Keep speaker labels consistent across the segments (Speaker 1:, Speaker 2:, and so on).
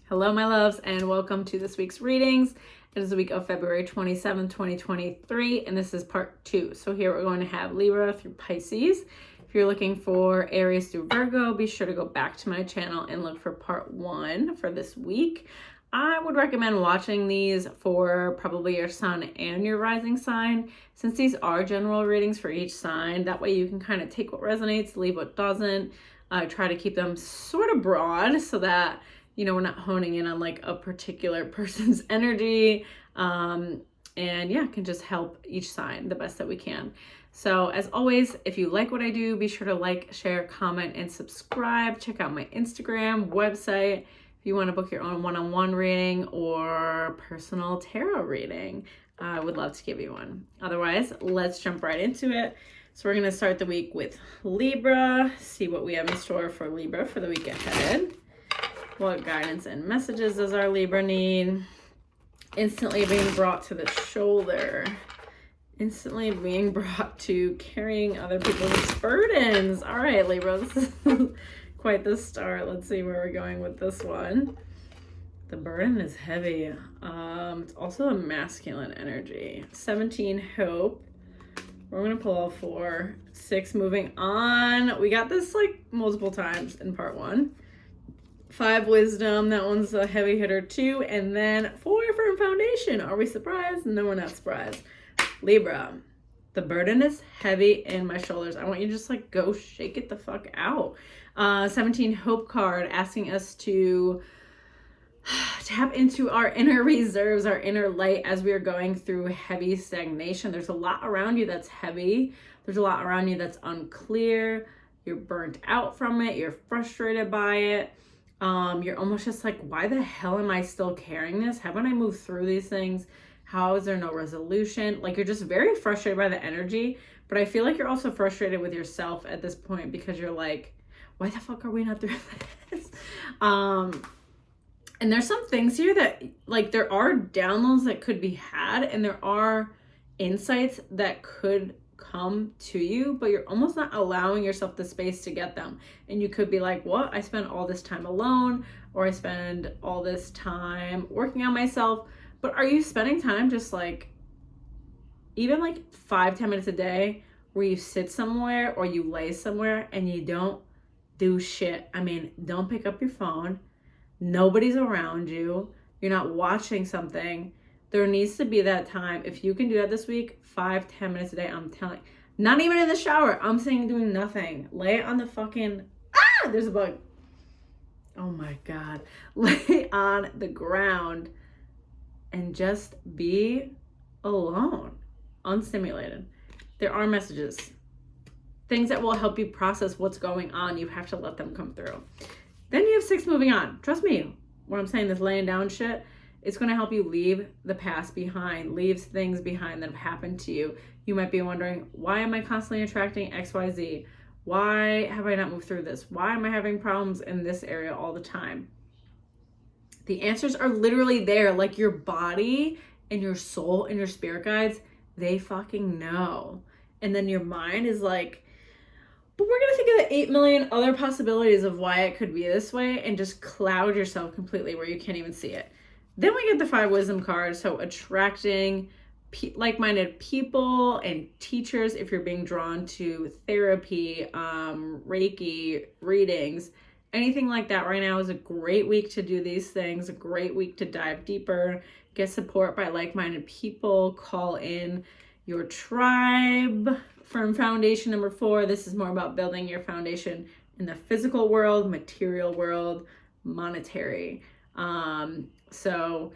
Speaker 1: Hello, my loves, and welcome to this week's readings. It is the week of February 27, 2023, and this is part 2. So here we're going to have Libra through Pisces. If you're looking for Aries through Virgo, be sure to go back to my channel and look for part 1 for this week. I would recommend watching these for probably your sun and your rising sign, since these are general readings for each sign. That way you can kind of take what resonates, leave what doesn't. Try to keep them sort of broad so that we're not honing in on like a particular person's energy. And yeah, can just help each sign the best that we can. So as always, if you like what I do, be sure to like, share, comment, and subscribe. Check out my Instagram, website, if you want to book your own one-on-one reading or personal tarot reading. I would love to give you one. Otherwise, let's jump right into it. So we're going to start the week with Libra, see what we have in store for Libra for the week ahead. What guidance and messages does our Libra need? Instantly being brought to the shoulder. Instantly being brought to carrying other people's burdens. All right, Libra, this is quite the start. Let's see where we're going with this one. The burden is heavy. It's also a masculine energy. 17, hope. We're going to pull all 4. 6, moving on. We got this like multiple times in part 1. 5, wisdom. That one's a heavy hitter too. And then 4, firm foundation. Are we surprised? No, we're not surprised. Libra, the burden is heavy in my shoulders. I want you to just like go shake it the fuck out. 17, hope card, asking us to tap into our inner reserves, our inner light as we are going through heavy stagnation. There's a lot around you that's heavy. There's a lot around you that's unclear. You're burnt out from it. You're frustrated by it. You're almost just like, why the hell am I still carrying this? Haven't I moved through these things? How is there no resolution? Like, you're just very frustrated by the energy, but I feel like you're also frustrated with yourself at this point because you're like, why the fuck are we not through this? And there's some things here that, like, there are downloads that could be had and there are insights that could come to you, but you're almost not allowing yourself the space to get them. And you could be like, what? I spend all this time alone, or I spend all this time working on myself. But are you spending time just like, even like 5-10 minutes a day where you sit somewhere or you lay somewhere and you don't do shit? I mean, don't pick up your phone. Nobody's around you. You're not watching something. There needs to be that time. If you can do that this week, 5-10 minutes a day, I'm telling, not even in the shower. I'm saying doing nothing. Lay on the fucking, there's a bug. Oh my God. Lay on the ground and just be alone, unstimulated. There are messages, things that will help you process what's going on. You have to let them come through. Then you have 6, moving on. Trust me, when I'm saying this laying down shit, it's going to help you leave the past behind, leave things behind that have happened to you. You might be wondering, why am I constantly attracting XYZ? Why have I not moved through this? Why am I having problems in this area all the time? The answers are literally there. Like, your body and your soul and your spirit guides, they fucking know. And then your mind is like, but we're going to think of the 8 million other possibilities of why it could be this way and just cloud yourself completely where you can't even see it. Then we get the 5 wisdom cards. So attracting like-minded people and teachers if you're being drawn to therapy, Reiki, readings, anything like that right now is a great week to do these things, a great week to dive deeper, get support by like-minded people, call in your tribe. Firm foundation, number 4, this is more about building your foundation in the physical world, material world, monetary. So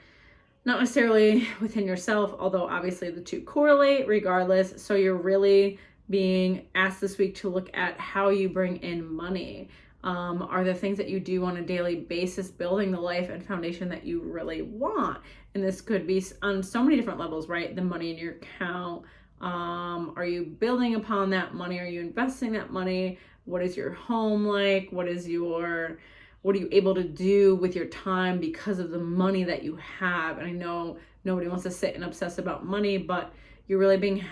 Speaker 1: not necessarily within yourself, although obviously the two correlate regardless. So you're really being asked this week to look at how you bring in money. Are the things that you do on a daily basis building the life and foundation that you really want? And this could be on so many different levels, right? The money in your account. Are you building upon that money? Are you investing that money? What is your home like? What are you able to do with your time because of the money that you have? And I know nobody wants to sit and obsess about money, but you're really being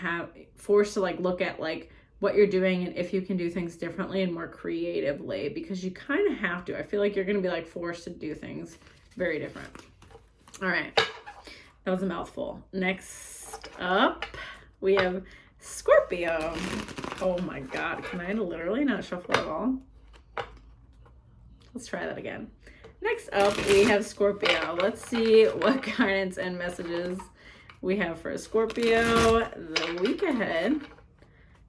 Speaker 1: forced to like look at like what you're doing and if you can do things differently and more creatively, because you kind of have to. I feel like you're going to be like forced to do things Very different. All right. That was a mouthful. Next up, we have Scorpio. Oh my God. Can I literally not shuffle at all? Let's try that again. Next up, we have Scorpio. Let's see what guidance and messages we have for Scorpio the week ahead.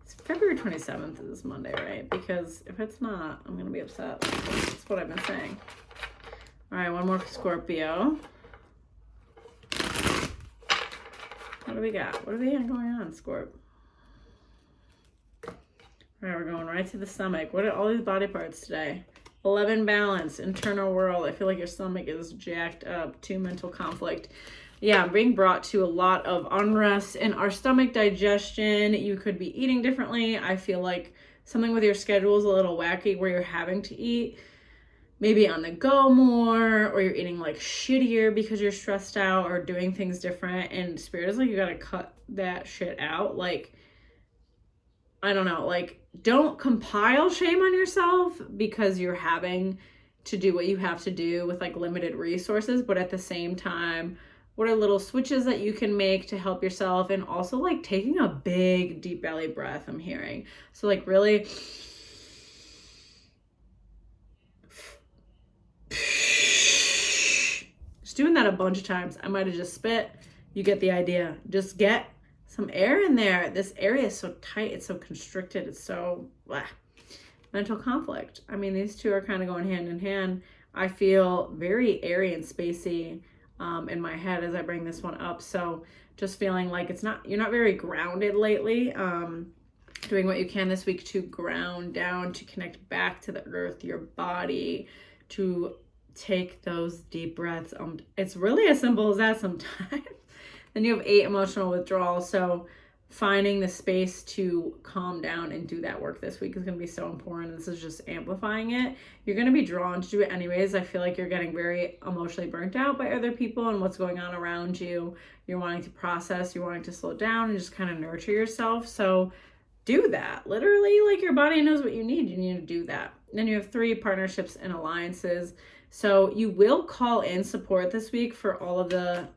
Speaker 1: It's February 27th is Monday, right? Because if it's not, I'm going to be upset. That's what I've been saying. All right, one more for Scorpio. What do we got? What do we got going on, Scorp? All right, we're going right to the stomach. What are all these body parts today? 11 balance, internal world. I feel like your stomach is jacked up. 2 mental conflict. Yeah, I'm being brought to a lot of unrest in our stomach, digestion. You could be eating differently. I feel like something with your schedule is a little wacky where you're having to eat maybe on the go more, or you're eating like shittier because you're stressed out or doing things different. And Spirit is like, you got to cut that shit out. Like, I don't know, like, don't compile shame on yourself because you're having to do what you have to do with like limited resources. But at the same time, what are little switches that you can make to help yourself? And also like taking a big deep belly breath, I'm hearing. So like really just doing that a bunch of times. I might have just spit. You get the idea. Just get some air in there. This area is so tight. It's so constricted. It's so mental conflict. I mean, these two are kind of going hand in hand. I feel very airy and spacey in my head as I bring this one up. So just feeling like you're not very grounded lately. Doing what you can this week to ground down, to connect back to the earth, your body, to take those deep breaths. It's really as simple as that sometimes. Then you have 8 emotional withdrawal. So finding the space to calm down and do that work this week is going to be so important. This is just amplifying it. You're going to be drawn to do it anyways. I feel like you're getting very emotionally burnt out by other people and what's going on around you. You're wanting to process, you're wanting to slow down and just kind of nurture yourself. So do that. Literally, like, your body knows what you need. You need to do that. Then you have 3 partnerships and alliances. So you will call in support this week for all of the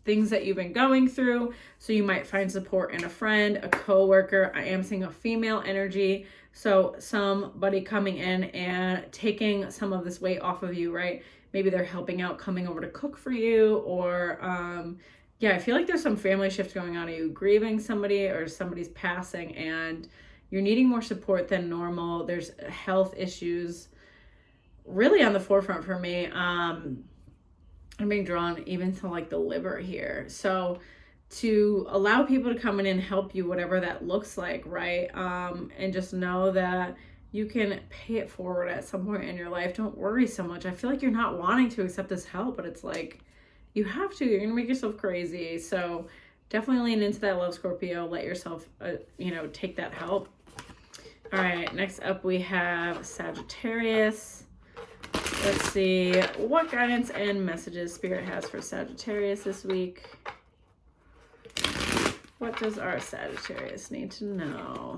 Speaker 1: things that you've been going through. So you might find support in a friend, a coworker. I am seeing a female energy. So somebody coming in and taking some of this weight off of you, right? Maybe they're helping out, coming over to cook for you, or yeah, I feel like there's some family shift going on. Are you grieving somebody or somebody's passing and you're needing more support than normal? There's health issues really on the forefront for me. I'm being drawn even to like the liver here. So to allow people to come in and help you, whatever that looks like, right? And just know that you can pay it forward at some point in your life. Don't worry so much. I feel like you're not wanting to accept this help, but it's like, you have to. You're going to make yourself crazy. So definitely lean into that love, Scorpio. Let yourself, take that help. All right, next up we have Sagittarius. Let's see what guidance and messages Spirit has for Sagittarius this week. What does our Sagittarius need to know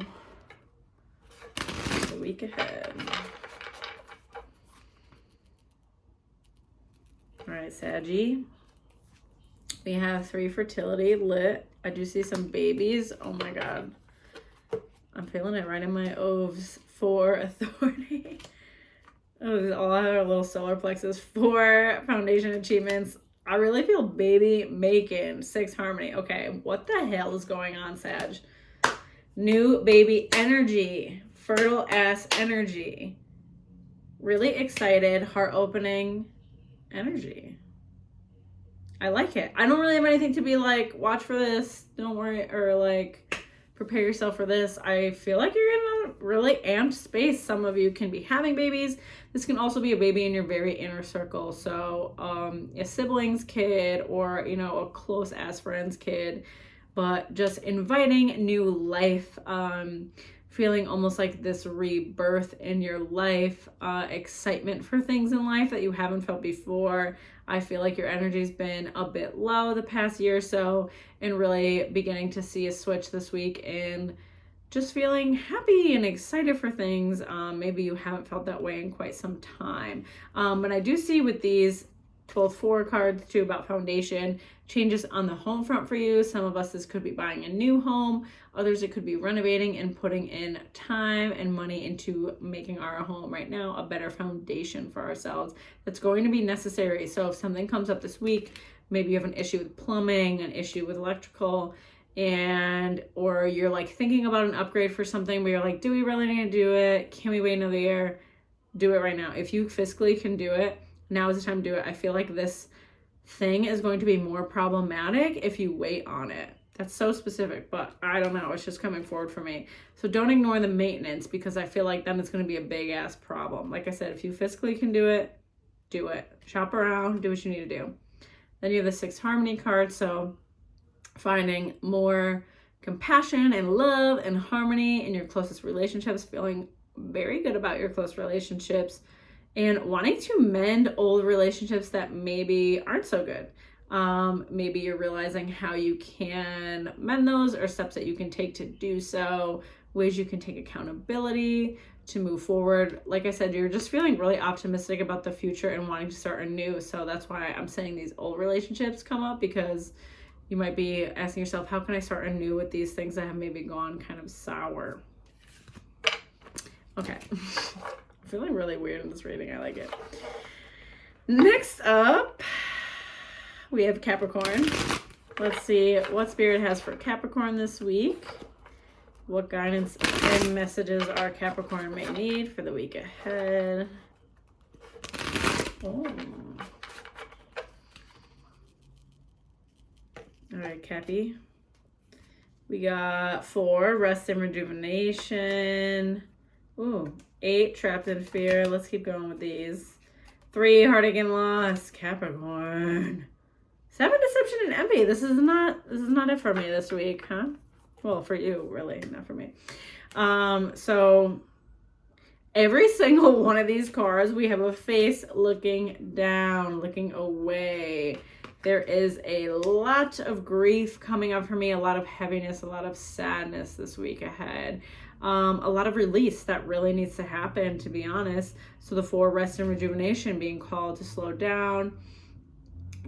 Speaker 1: the week ahead? All right, Saggy. We have 3 fertility lit. I do see some babies. Oh my God. I'm feeling it right in my oves. 4 authority. Oh, all our little solar plexus. 4 foundation achievements. I really feel baby making. 6 harmony. Okay, what the hell is going on, Sag? New baby energy. Fertile ass energy. Really excited, heart opening energy. I like it. I don't really have anything to be like, watch for this, don't worry, or like, prepare yourself for this. I feel like you're in a really amped space. Some of you can be having babies. This can also be a baby in your very inner circle. So a sibling's kid, or, a close ass friend's kid, but just inviting new life, feeling almost like this rebirth in your life, excitement for things in life that you haven't felt before. I feel like your energy's been a bit low the past year or so, and really beginning to see a switch this week and just feeling happy and excited for things. Maybe you haven't felt that way in quite some time. But I do see with these both 4 cards too about foundation, changes on the home front for you. Some of us, this could be buying a new home. Others, it could be renovating and putting in time and money into making our home right now a better foundation for ourselves. That's going to be necessary. So if something comes up this week, maybe you have an issue with plumbing, an issue with electrical, or you're like thinking about an upgrade for something, but you're like, do we really need to do it? Can we wait another year? Do it right now. If you fiscally can do it, now is the time to do it. I feel like this thing is going to be more problematic if you wait on it. That's so specific, but I don't know. It's just coming forward for me. So don't ignore the maintenance, because I feel like then it's going to be a big ass problem. Like I said, if you fiscally can do it, do it. Shop around, do what you need to do. Then you have the 6 Harmony card. So finding more compassion and love and harmony in your closest relationships, feeling very good about your close relationships, and wanting to mend old relationships that maybe aren't so good. Maybe you're realizing how you can mend those, or steps that you can take to do so, ways you can take accountability to move forward. Like I said, you're just feeling really optimistic about the future and wanting to start anew. So that's why I'm saying these old relationships come up, because you might be asking yourself, how can I start anew with these things that have maybe gone kind of sour? Okay. I'm feeling really weird in this reading. I like it. Next up, we have Capricorn. Let's see what Spirit has for Capricorn this week. What guidance and messages our Capricorn may need for the week ahead. Oh. All right, Cappy. We got 4, rest and rejuvenation. Ooh, 8, trapped in fear. Let's keep going with these. 3, heartache and loss. Capricorn. 7, deception and envy. This is not it for me this week, huh? Well, for you, really, not for me. So every single one of these cards, we have a face looking down, looking away. There is a lot of grief coming up for me, a lot of heaviness, a lot of sadness this week ahead. A lot of release that really needs to happen, to be honest. So the 4, rest and rejuvenation, being called to slow down,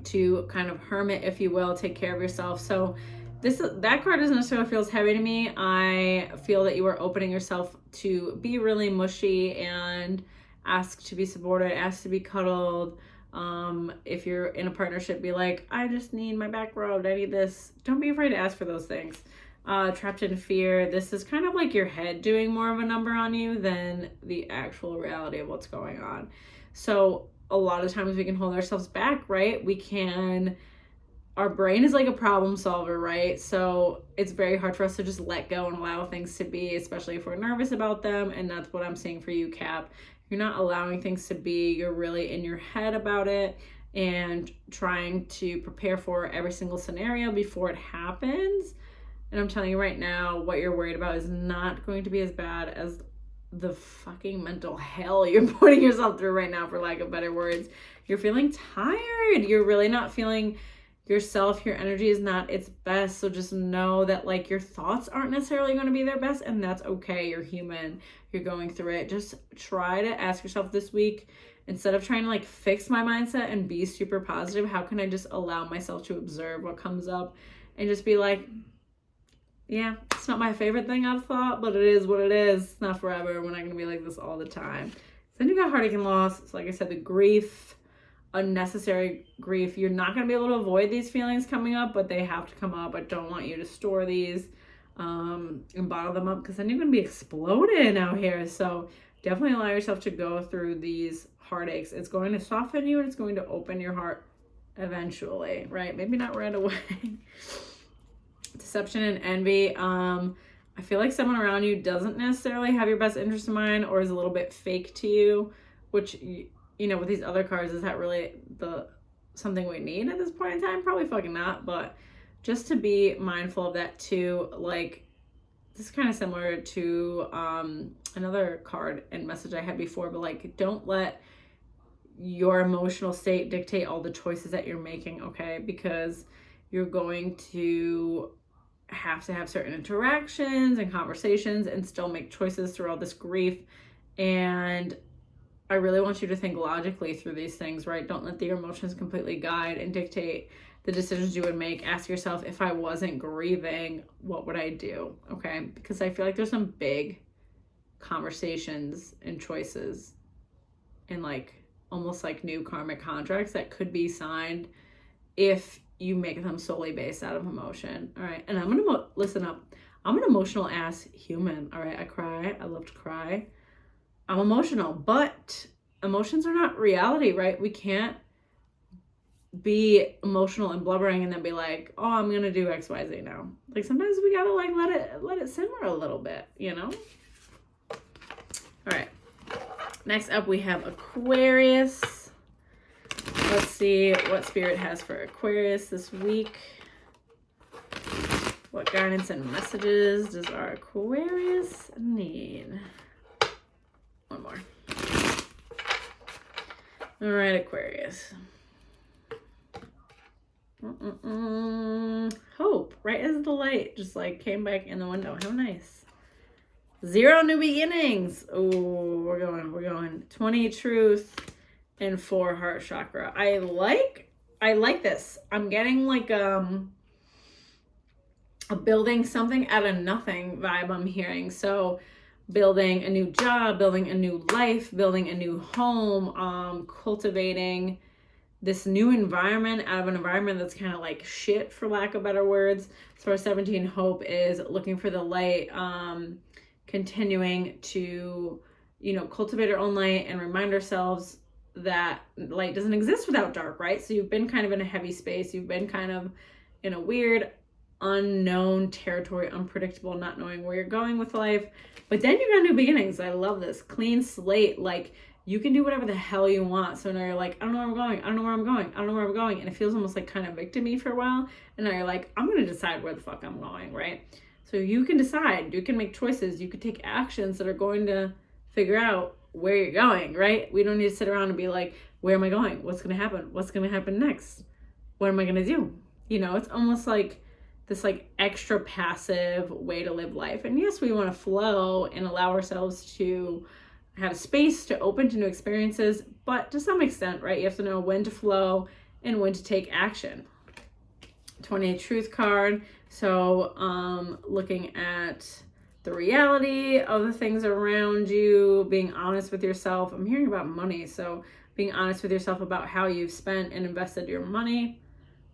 Speaker 1: to kind of hermit, if you will, take care of yourself. So that card doesn't necessarily feel as heavy to me. I feel that you are opening yourself to be really mushy and ask to be supported, ask to be cuddled. If you're in a partnership, be like, I just need my back rubbed, I need this. Don't be afraid to ask for those things. Trapped in fear. This is kind of like your head doing more of a number on you than the actual reality of what's going on. So a lot of times we can hold ourselves back, right? Our brain is like a problem solver, right? So it's very hard for us to just let go and allow things to be, especially if we're nervous about them. And that's what I'm seeing for you, Cap. You're not allowing things to be. You're really in your head about it and trying to prepare for every single scenario before it happens. And I'm telling you right now, what you're worried about is not going to be as bad as the fucking mental hell you're putting yourself through right now, for lack of better words. You're feeling tired. You're really not feeling yourself. Your energy is not its best. So just know that, like, your thoughts aren't necessarily going to be their best, and that's okay. You're human. You're going through it. Just try to ask yourself this week, instead of trying to like fix my mindset and be super positive, how can I just allow myself to observe what comes up and just be like, yeah, it's not my favorite thing I've thought, but it is what it is. It's not forever. We're not going to be like this all the time. Then you got heartache and loss. So like I said, the grief, unnecessary grief. You're not going to be able to avoid these feelings coming up, but they have to come up. I don't want you to store these and bottle them up, because then you're going to be exploding out here. So definitely allow yourself to go through these heartaches. It's going to soften you, and it's going to open your heart eventually, right? Maybe not right away. Deception and envy. I feel like someone around you doesn't necessarily have your best interest in mind, or is a little bit fake to you, which, you know, with these other cards, is that really something we need at this point in time? Probably fucking not, but just to be mindful of that too. Like, this is kind of similar to another card and message I had before, but like, don't let your emotional state dictate all the choices that you're making, okay? Because you're going to have certain interactions and conversations and still make choices through all this grief. And I really want you to think logically through these things, right? Don't let your emotions completely guide and dictate the decisions you would make. Ask yourself, if I wasn't grieving, what would I do? Okay? Because I feel like there's some big conversations and choices and like almost like new karmic contracts that could be signed if you make them solely based out of emotion. All right? And I'm going to listen up. I'm an emotional ass human. All right? I cry. I love to cry. I'm emotional, but emotions are not reality, right? We can't be emotional and blubbering and then be like, oh, I'm gonna do XYZ now. Like sometimes we gotta like let it simmer a little bit, you know? All right. Next up we have Aquarius. Let's see what Spirit has for Aquarius this week. What guidance and messages does our Aquarius need? One more. All right, Aquarius. Hope, right as the light just like came back in the window. How nice. 0 new beginnings. Oh, we're going 20 truth and 4 heart chakra. I like this. I'm getting like a building something out of nothing vibe I'm hearing. So building a new job, building a new life, building a new home, cultivating this new environment out of an environment that's kind of like shit, for lack of better words. So our 17 hope is looking for the light, continuing to, you know, cultivate our own light and remind ourselves that light doesn't exist without dark, right? So you've been kind of in a heavy space. You've been kind of in a weird, unknown territory, unpredictable, not knowing where you're going with life. But then you got new beginnings. I love this. Clean slate. Like, you can do whatever the hell you want. So now you're like, I don't know where I'm going. I don't know where I'm going. I don't know where I'm going. And it feels almost like kind of victim-y for a while. And now you're like, I'm going to decide where the fuck I'm going, right? So you can decide. You can make choices. You could take actions that are going to figure out where you're going, right? We don't need to sit around and be like, where am I going? What's going to happen? What's going to happen next? What am I going to do? You know, it's almost like this like extra passive way to live life. And yes, we want to flow and allow ourselves to have space to open to new experiences, but to some extent, right? You have to know when to flow and when to take action. 28 truth card. So looking at the reality of the things around you, being honest with yourself. I'm hearing about money, so being honest with yourself about how you've spent and invested your money.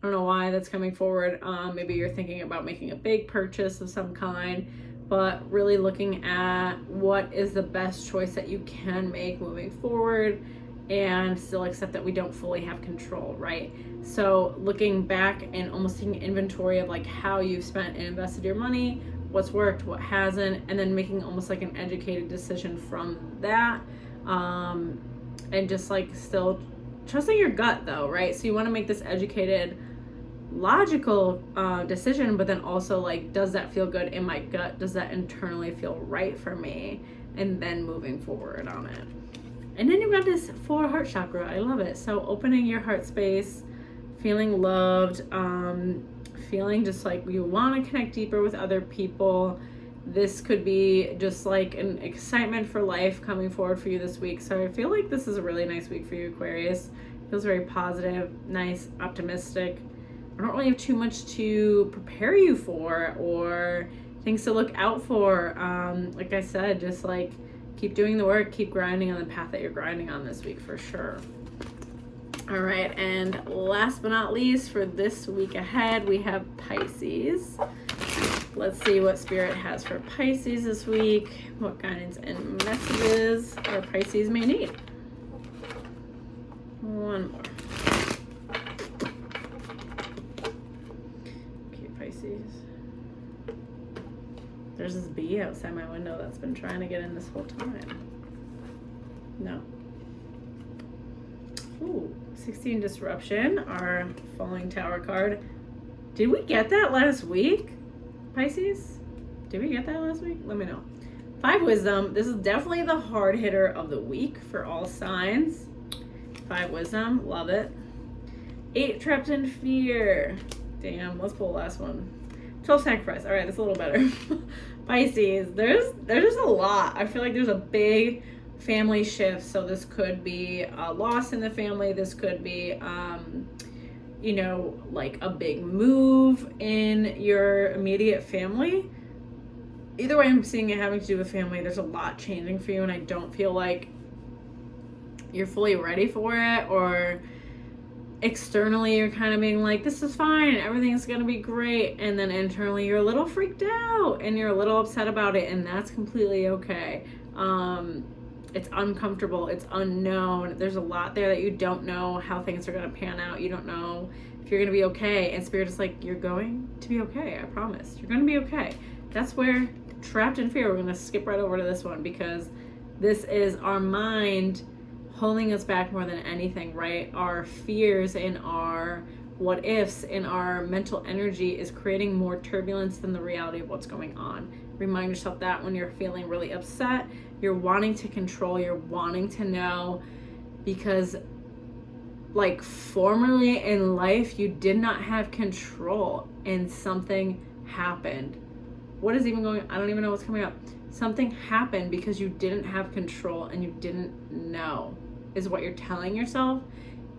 Speaker 1: I don't know why that's coming forward. Maybe you're thinking about making a big purchase of some kind, but really looking at what is the best choice that you can make moving forward and still accept that we don't fully have control, right? So looking back and almost taking inventory of like how you've spent and invested your money, what's worked, what hasn't, and then making almost like an educated decision from that. And just like still trusting your gut though, right? So you want to make this educated, logical decision, but then also like, does that feel good in my gut? Does that internally feel right for me? And then moving forward on it. And then you've got this 4 heart chakra. I love it. So opening your heart space, feeling loved, feeling just like you want to connect deeper with other people. This could be just like an excitement for life coming forward for you this week. So I feel like this is a really nice week for you, Aquarius. Feels very positive, nice, optimistic. I don't really have too much to prepare you for or things to look out for. Like I said, just like keep doing the work, keep grinding on the path that you're grinding on this week for sure. All right, and last but not least for this week ahead, we have Pisces. Let's see what Spirit has for Pisces this week, what guidance and messages our Pisces may need. One more. Okay, Pisces. There's this bee outside my window that's been trying to get in this whole time. No. Ooh, 16 disruption, our falling tower card. Did we get that last week, Pisces? Did we get that last week? Let me know. 5 wisdom. This is definitely the hard hitter of the week for all signs. 5 wisdom, love it. 8 trapped in fear. Damn, let's pull the last one. 12 sacrifice. All right, that's a little better. Pisces, there's just a lot. I feel like there's a big family shifts. So this could be a loss in the family. This could be, you know, like a big move in your immediate family. Either way, I'm seeing it having to do with family. There's a lot changing for you, and I don't feel like you're fully ready for it, or externally you're kind of being like, this is fine, everything's gonna be great, and then internally you're a little freaked out and you're a little upset about it, and that's completely okay. It's uncomfortable, it's unknown, there's a lot there that you don't know how things are gonna pan out. You don't know if you're gonna be okay, and Spirit is like, you're going to be okay, I promise, you're gonna be okay. That's where trapped in fear, we're gonna skip right over to this one, because this is our mind holding us back more than anything, right? Our fears and our what ifs and our mental energy is creating more turbulence than the reality of what's going on. Remind yourself that when you're feeling really upset, you're wanting to control, you're wanting to know, because like formerly in life, you did not have control and something happened. What is even going on? I don't even know what's coming up. Something happened because you didn't have control and you didn't know, is what you're telling yourself.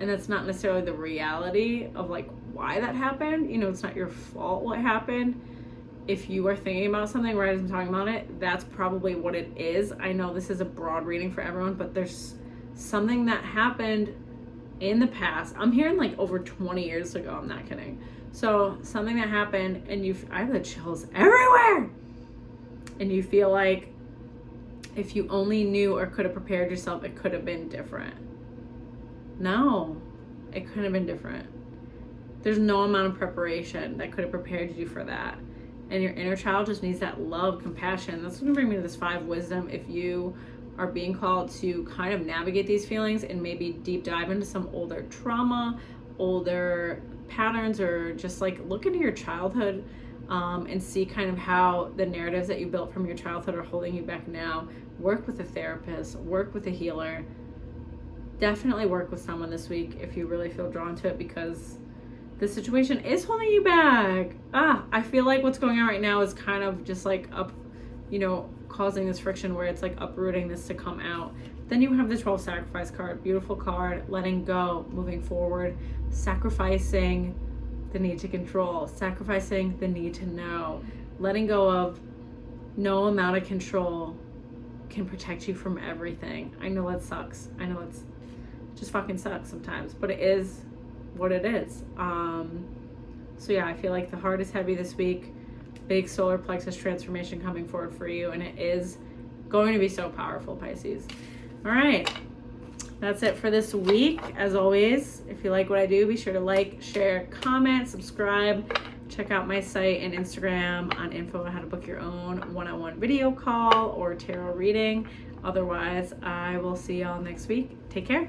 Speaker 1: And that's not necessarily the reality of like why that happened. You know, it's not your fault what happened. If you are thinking about something right as I'm talking about it, that's probably what it is. I know this is a broad reading for everyone, but there's something that happened in the past. I'm hearing like over 20 years ago, I'm not kidding. So something that happened and I have the chills everywhere. And you feel like if you only knew or could have prepared yourself, it could have been different. No, it couldn't have been different. There's no amount of preparation that could have prepared you for that. And your inner child just needs that love, compassion. That's going to bring me to this 5 wisdom. If you are being called to kind of navigate these feelings and maybe deep dive into some older trauma, older patterns, or just like look into your childhood and see kind of how the narratives that you built from your childhood are holding you back now. Work with a therapist, work with a healer. Definitely work with someone this week if you really feel drawn to it, because the situation is holding you back. I feel like what's going on right now is kind of just like causing this friction where it's like uprooting this to come out. Then you have the 12 sacrifice card, beautiful card, letting go, moving forward, sacrificing the need to control, sacrificing the need to know, letting go of no amount of control can protect you from everything. I know that sucks. I know it's just fucking sucks sometimes, but it is what it is. So yeah, I feel like the heart is heavy this week. Big solar plexus transformation coming forward for you, and it is going to be so powerful, Pisces. All right, that's it for this week. As always, if you like what I do, be sure to like, share, comment, subscribe. Check out my site and Instagram on info on how to book your own one-on-one video call or tarot reading. Otherwise, I will see y'all next week. Take care.